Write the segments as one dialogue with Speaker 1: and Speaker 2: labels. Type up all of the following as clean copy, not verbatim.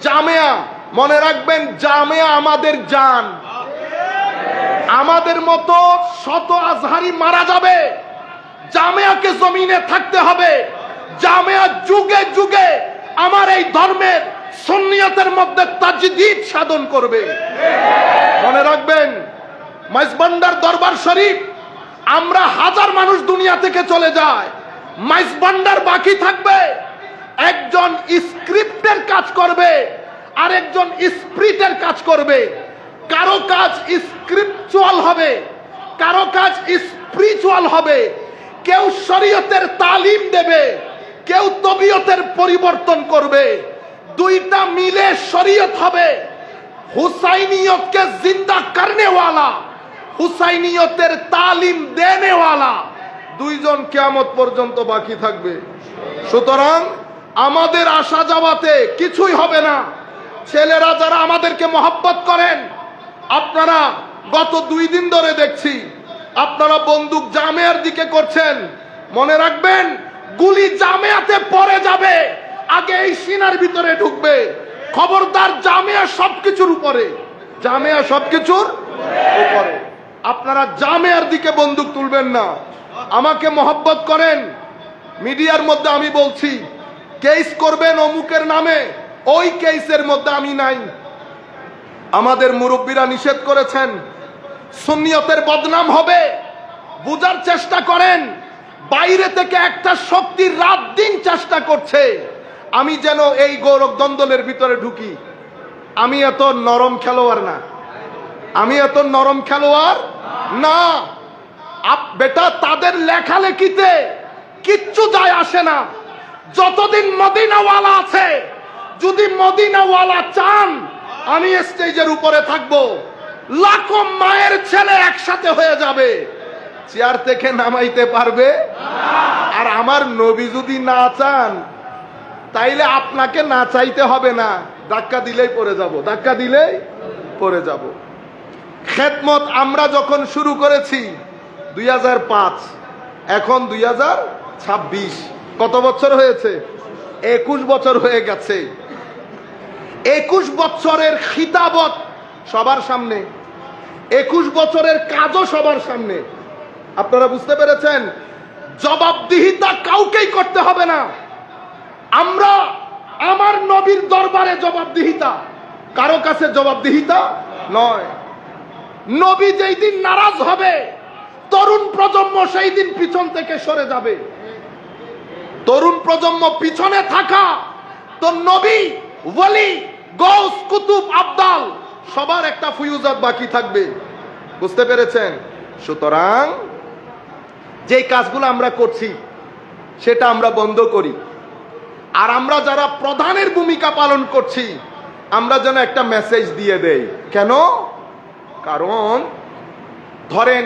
Speaker 1: জামিয়া, মনে রাখবেন জামিয়া আমাদের জান। আমাদের মতো শত আজহারি মারা যাবে, জামিয়াকে জমিনে থাকতে হবে। জামিয়া যুগে যুগে আমার এই ধর্মের সুন্নিয়তের মধ্যে তাজদীদ সাধন করবে। মনে রাখবেন মাইজভান্ডার দরবার শরীফ, আমরা হাজার মানুষ দুনিয়া থেকে চলে যায়, মাইজভান্ডার বাকি থাকবে। একজন স্ক্রিপ্টের কাজ করবে, আরেকজন স্পিরিটের কাজ করবে। কারো কাজ স্ক্রিপচুয়াল হবে, কারো কাজ স্পিরিচুয়াল হবে। কেউ শরীয়তের তালিম দেবে, কেউ তবিয়তের পরিবর্তন করবে। দুইটা মিলে শরীয়ত হবে। হুসাইনিয়তকে জিন্দা করনে ওয়ালা, হুসাইনিয়তের তালিম দেনে ওয়ালা, দুইজন কিয়ামত পর্যন্ত বাকি থাকবে। সুতরাং আমাদের আসা যাওয়াতে কিছুই হবে না। ছেলেরা যারা আমাদেরকে মহব্বত করেন, আপনারা গত 2 দিন ধরে দেখছি আপনারা বন্দুক জামিয়ার দিকে করছেন। মনে রাখবেন গুলি জামিয়াতে পড়ে যাবে, আগে এই সিনার ভিতরে ঢুকবে। খবরদার, জামিয়া সবকিছুর উপরে, জামিয়া সবকিছুর উপরে। আপনারা জামিয়ার দিকে বন্দুক তুলবেন না। আমাকে মহব্বত করেন, মিডিয়ার মধ্যে আমি বলছি কেস করবেন অমুকের নামে, ওই কেসের মধ্যে আমি নাই। আমাদের মুরব্বীরা নিষেধ করেছেন, সুন্নিয়তের বদনাম হবে। বুঝার চেষ্টা করেন, বাইরে থেকে একটা শক্তি রাত দিন চেষ্টা করছে আমি যেন এই গৌরব দ্বন্দ্বের ভিতরে ঢুকি। আমি এত নরম খেলোয়াড় না, আমি এত নরম খেলোয়াড় না। বেটা, তাদের লেখালেখিতে কিচ্ছু যায় আসে না। যতদিন মদিনাওয়ালা আছে, যদি মদিনাওয়ালা চান আমি স্টেজের উপরে থাকবো, লাখো মায়ের ছেলে একসাথে হয়ে যাবে, চেয়ার থেকে নামাইতে পারবে। আর আমার নবী যদি না চান, তাইলে আপনাকে না চাইতে হবে না, ধাক্কা দিলেই পড়ে যাব, ধাক্কা দিলেই পড়ে যাব। খেদমত আমরা যখন শুরু করেছি 2005, এখন 2026, কত বছর হয়েছে? 21 বছর হয়ে গেছে। 21 বছরের খিতাবত সবার সামনে, 21 বছরের কাজও সবার সামনে। আপনারা বুঝতে পেরেছেন? জবাবদিহিতা কাউকেই করতে হবে না। আমরা আমার নবীর দরবারে জবাবদিহিতা, কারো কাছে জবাবদিহিতা নয়। নবী যেই দিন নারাজ হবে, তরুণ প্রজন্ম সেই দিন পিছন থেকে সরে যাবে। তরুণ প্রজন্ম পিছনে থাকা তো নবী, ওয়ালি, গৌস, কুতুব, আবদাল সবার একটা ফুয়ুজাত বাকি থাকবে। বুঝতে পেরেছেন? সুতরাং যে কাজগুলো আমরা করছি সেটা আমরা বন্ধ করি। আর আমরা যারা প্রধানের ভূমিকা পালন করছি, আমরা যেন একটা মেসেজ দিয়ে দেই। কেন? কারণ ধরেন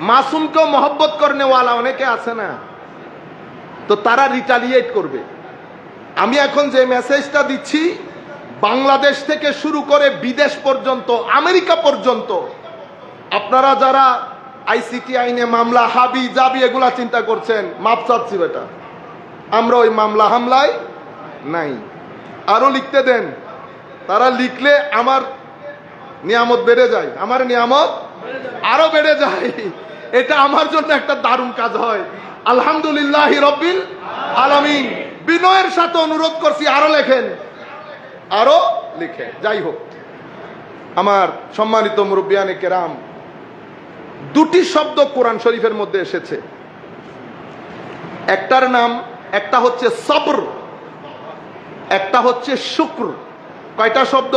Speaker 1: মাসুমকেও মহব্বত করনেওয়ালা অনেকে আছে না, তো তারা রিটালিয়েট করবে। আমি এখন যে মেসেজটা দিচ্ছি, বাংলাদেশ থেকে শুরু করে বিদেশ পর্যন্ত, আমেরিকা পর্যন্ত, আপনারা যারা আইসিটি আইনে মামলা হাবি জাবি এগুলা চিন্তা করছেন, মাপ চাচ্ছি বেটা, আমরা ওই মামলা হামলায় নাই। আরো লিখতে দেন, তারা লিখলে আমার নিয়ামত বেড়ে যায়, আমার নিয়ামত আরো বেড়ে যায়। এটা আমার জন্য একটা দারুণ কাজ হয়। আলহামদুলিল্লাহ রব্বিল আলামিন। বিনয়ের সাথে অনুরোধ করছি আরো লেখেন, আরো লিখে। যাই হোক, আমার সম্মানিত মুরব্বিয়ানে কেরাম, 2টি শব্দ কোরআন শরীফের মধ্যে এসেছে। একটার নাম, একটা হচ্ছে সবর, একটা হচ্ছে শুক্র। কয়টা শব্দ?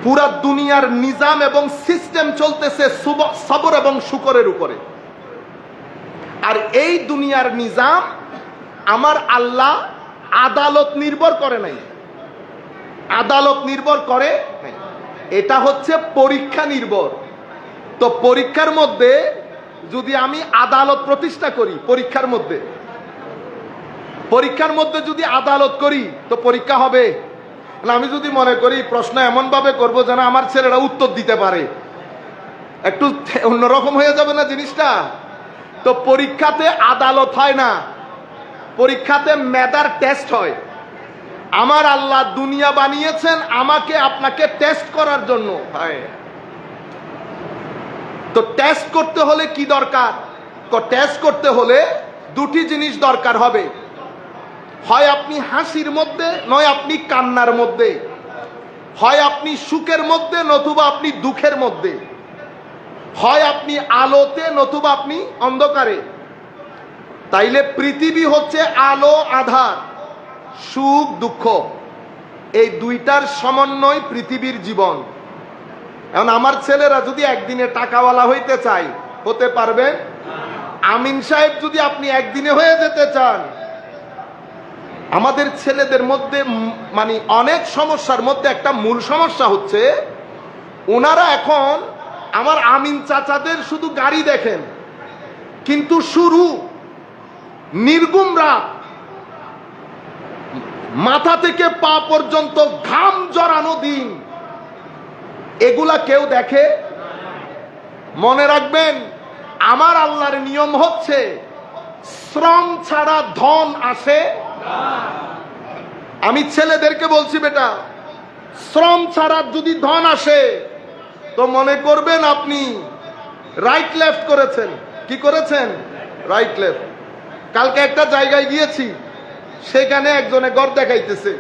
Speaker 1: পুরা দুনিয়ার নিজাম এবং সিস্টেম চলতেছে সবর এবং শুকরের উপরে। আর এই দুনিয়ার নিজাম আমার আল্লাহ আদালত নির্ভর করে নাই, আদালত নির্ভর করে নাই, এটা হচ্ছে পরীক্ষা নির্ভর। তো পরীক্ষার মধ্যে যদি আমি আদালত প্রতিষ্ঠা করি, পরীক্ষার মধ্যে যদি আদালত করি তো পরীক্ষা হবে না। আমি যদি মনে করি প্রশ্ন এমন ভাবে করবো যেন আমার ছেলেরা উত্তর দিতে পারে, একটু অন্যরকম হয়ে যাবে না জিনিসটা? তো পরীক্ষাতে আদালত হয় না, পরীক্ষাতে মেধার টেস্ট হয়। আমার আল্লাহ দুনিয়া বানিয়েছেন আমাকে আপনাকে টেস্ট করার জন্য। তো টেস্ট করতে হলে কি দরকার? টেস্ট করতে হলে দুটি জিনিস দরকার হবে, হয় আপনি হাসির মধ্যে, নয় আপনি কান্নার মধ্যে, হয় আপনি সুখের মধ্যে, নতুবা আপনি দুঃখের মধ্যে, হয় আপনি আলোতে, নতুবা আপনি অন্ধকারে। তাইলে পৃথিবী হচ্ছে আলো আধার, সুখ দুঃখ, এই দুইটার সমন্বয় পৃথিবীর জীবন। এখন আমার ছেলেরা যদি একদিনে টাকাওয়ালা হইতে চায়, হতে পারবেন? আমিন সাহেব যদি আপনি একদিনে হয়ে যেতে চান, আমাদের ছেলেদের মধ্যে মানে অনেক সমস্যার মধ্যে একটা মূল সমস্যা হচ্ছে ওনারা এখন আমার আমিন চাচাদের শুধু গাড়ি দেখেন, কিন্তু শুরু নির্গুম রাত, মাথা থেকে পা পর্যন্ত ঘাম জড়ানো দিন, এগুলা কেউ দেখে? মনে রাখবেন, আমার আল্লাহর নিয়ম হচ্ছে শ্রম ছাড়া ধন আসে। আমি ছেলেদেরকে বলছি, বেটা, শ্রম ছাড়া যদি ধন আসে তো মনে করবেন আপনি রাইট লেফট করেছেন। কি করেছেন? Right left. কালকে একটা জায়গায় গিয়েছি, সেখানে একজনে ঘর দেখাইতেছে।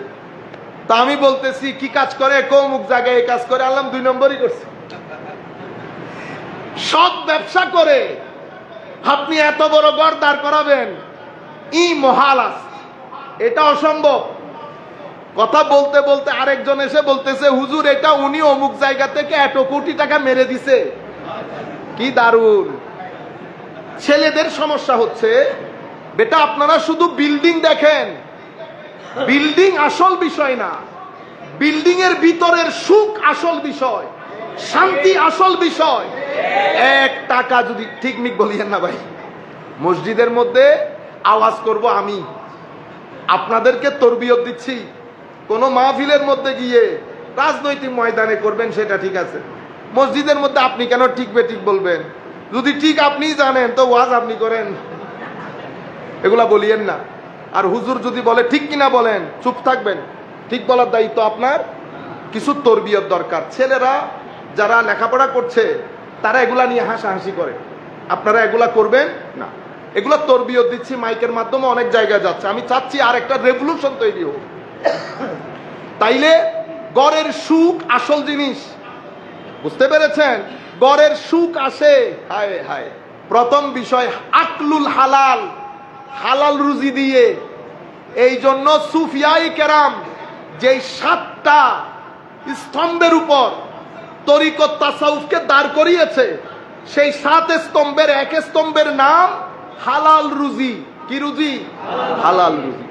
Speaker 1: তা আমি বলতেছি কি কাজ করে? অমুক জায়গায় এই কাজ করে। আল্লাহ 2 নম্বরই করছে। সৎ ব্যবসা করে আপনি এত বড় ঘর দাঁড় করাবেন, ই মহালাস, এটা অসম্ভব। কথা বলতে বলতে আরেকজন এসে বলতেছে, হুজুর এটা উনি অমুক জায়গা থেকে এত কোটি টাকা মেরে দিছে। কি দারুণ! ছেলেদের সমস্যা হচ্ছে, বেটা আপনারা শুধু বিল্ডিং দেখেন, বিল্ডিং আসল বিষয় না, বিল্ডিং এর ভিতরের সুখ আসল বিষয়, শান্তি আসল বিষয়। 1 টাকা যদি, ঠিক মিক বলিয়েন না ভাই, মসজিদের মধ্যে আওয়াজ করব আমি, আপনাদেরকে তরবিয়ত দিচ্ছি। কোন মাহফিলের মধ্যে গিয়ে রাজনৈতিক ময়দানে করবেন সেটা ঠিক আছে, মসজিদের মধ্যে আপনি কেন ঠিক বেঠিক বলবেন? যদি ঠিক আপনি জানেন তো ওয়াজ আপনি করেন, এগুলা বলিয়েন না। আর হুজুর যদি বলে ঠিক কিনা বলেন, চুপ থাকবেন। ঠিক বলার দায়িত্ব আপনার। কিছু তরবিয়ত দরকার। ছেলেরা যারা লেখাপড়া করছে তারা এগুলা নিয়ে হাসাহাসি করে, আপনারা এগুলা করবেন না। এগুলা তরবিয়ত দিচ্ছি, মাইকের মাধ্যমে অনেক জায়গায় যাচ্ছে। আমি চাচ্ছি আর একটা রেভলিউশন তৈরি হোক। তাইলে গড়ের সুখ আসল জিনিস, বুঝতে পেরেছেন? গড়ের সুখ আসে হায় হায় প্রথম বিষয় আকলুল হালাল, হালাল রুজি দিয়ে। এই জন্য সুফিয়াই কেরাম যেই 7টা স্তম্ভের উপর তরিকত তাসাউফকে দাঁড় করিয়েছে, সেই 7 স্তম্ভের 1 স্তম্ভের নাম হালাল রুজি। কি রুজি? হালাল রুজি।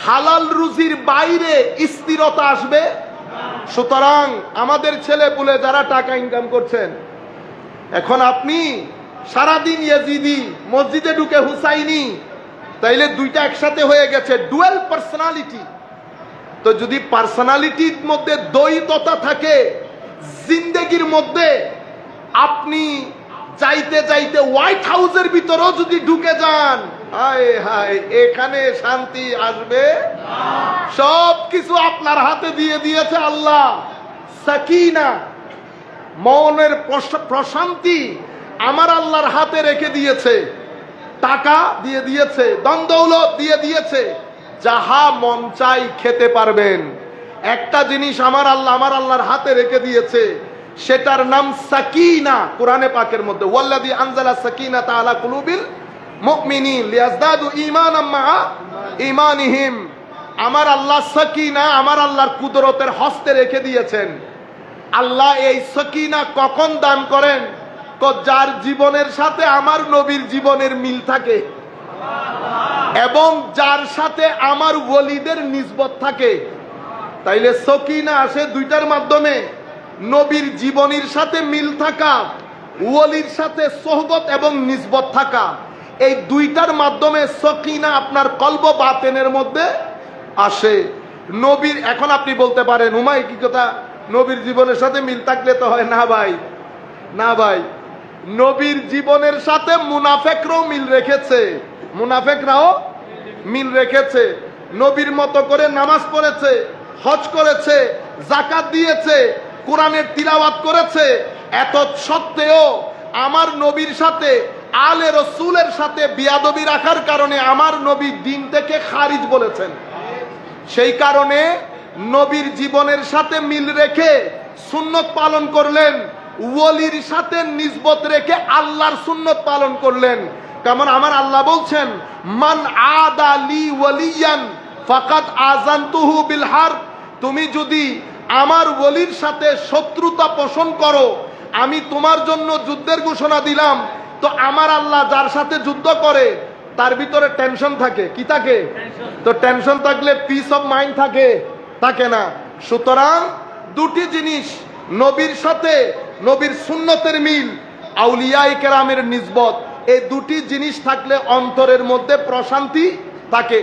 Speaker 1: হালাল রুজির বাইরে স্থিরতা আসবে। সুতরাং আমাদের ছেলে পুলে যারা টাকা ইনকাম করছেন, এখন আপনি সারাদিন ইয়াজিদি, মসজিদে ঢুকে হুসাইনি, তাইলে দুইটা একসাথে হয়ে গেছে, ডুয়াল পার্সোনালিটি। তো যদি পার্সোনালিটির মধ্যে দ্বৈততা থাকে, জিন্দেগির মধ্যে আপনি যাইতে যাইতে হোয়াইট হাউসের ভিতরেও যদি ঢুকে যান, হায় হায় এখানে শান্তি আসবে? সব কিছু আপনার হাতে দিয়ে দিয়েছে আল্লাহ। সাকিনা, মনের প্রশান্তি আমার আল্লাহর হাতে রেখে দিয়েছে। টাকা দিয়ে দিয়েছে, দন্দৌলত দিয়ে দিয়েছে, যাহা মন চাই খেতে পারবেন। একটা জিনিস আমার আল্লাহর হাতে রেখে দিয়েছে, সেটার নাম সাকিনা। কোরআনে পাকের মধ্যে ওয়াল্লাযী আনজালা সাকিনাতা আলা কুলুবিল মুমিনিন লিয়াজদাদু ঈমানাম মা ঈমানিহিম। আমার আল্লাহ সাকিনা আমার আল্লাহর কুদরতের হস্তে রেখে দিয়েছেন। আল্লাহ এই সাকিনা কখন দান করেন? যার জীবনের সাথে আমার নবীর জীবনের মিল থাকে, এবং যার সাথে আমার ওলিদের নিসবত থাকে। তাইলে সকিনা আসে দুইটার মাধ্যমে, নবীর জীবনীর সাথে মিল থাকা, ওলির সাথে সোহবত এবং নিসবত থাকা, এই দুইটার মাধ্যমে সকিনা আপনার কলব বাতেনের মধ্যে আসে। নবীর, এখন আপনি বলতে পারেন হুমাই কি কথা, নবীর জীবনের সাথে মিল থাকলে তো হয় না ভাই, না ভাই। নবীর জীবনের সাথে মুনাফেকরাও মিল রেখেছে, মুনাফেকরাও মিল রেখেছে, নবীর মতো করে নামাজ পড়েছে, হজ করেছে, যাকাত দিয়েছে, কোরআনের তিলাওয়াত করেছে, এত সত্ত্বেও আমার নবীর সাথে আলে রসুলের সাথে বিয়াদবি রাখার কারণে আমার নবী দিন থেকে খারিজ বলেছেন। সেই কারণে নবীর জীবনের সাথে মিল রেখে সুন্নত পালন করলেন, ওলির সাথে নিসবত রেখে আল্লাহর সুন্নত পালন করলেন। কেমন আমার আল্লাহ বলছেন, মান আদা লি ওয়ালিয়ান ফাকাদ আযানতুহু বিল হারব। তুমি যদি আমার ওলির সাথে শত্রুতা পোষণ করো, আমি তোমার জন্য যুদ্ধের ঘোষণা দিলাম। তো আমার আল্লাহ যার সাথে যুদ্ধ করে তার ভিতরে টেনশন থাকে, কি থাকে? তো টেনশন থাকলে পিস অফ মাইন্ড থাকে না। সুতরাং দুটি জিনিস, নবীর সাথে নবীর সুন্নতের মিল, আউলিয়ায়ে কেরামের নিসবত, এই দুটি জিনিস থাকলে অন্তরের মধ্যে প্রশান্তি থাকে।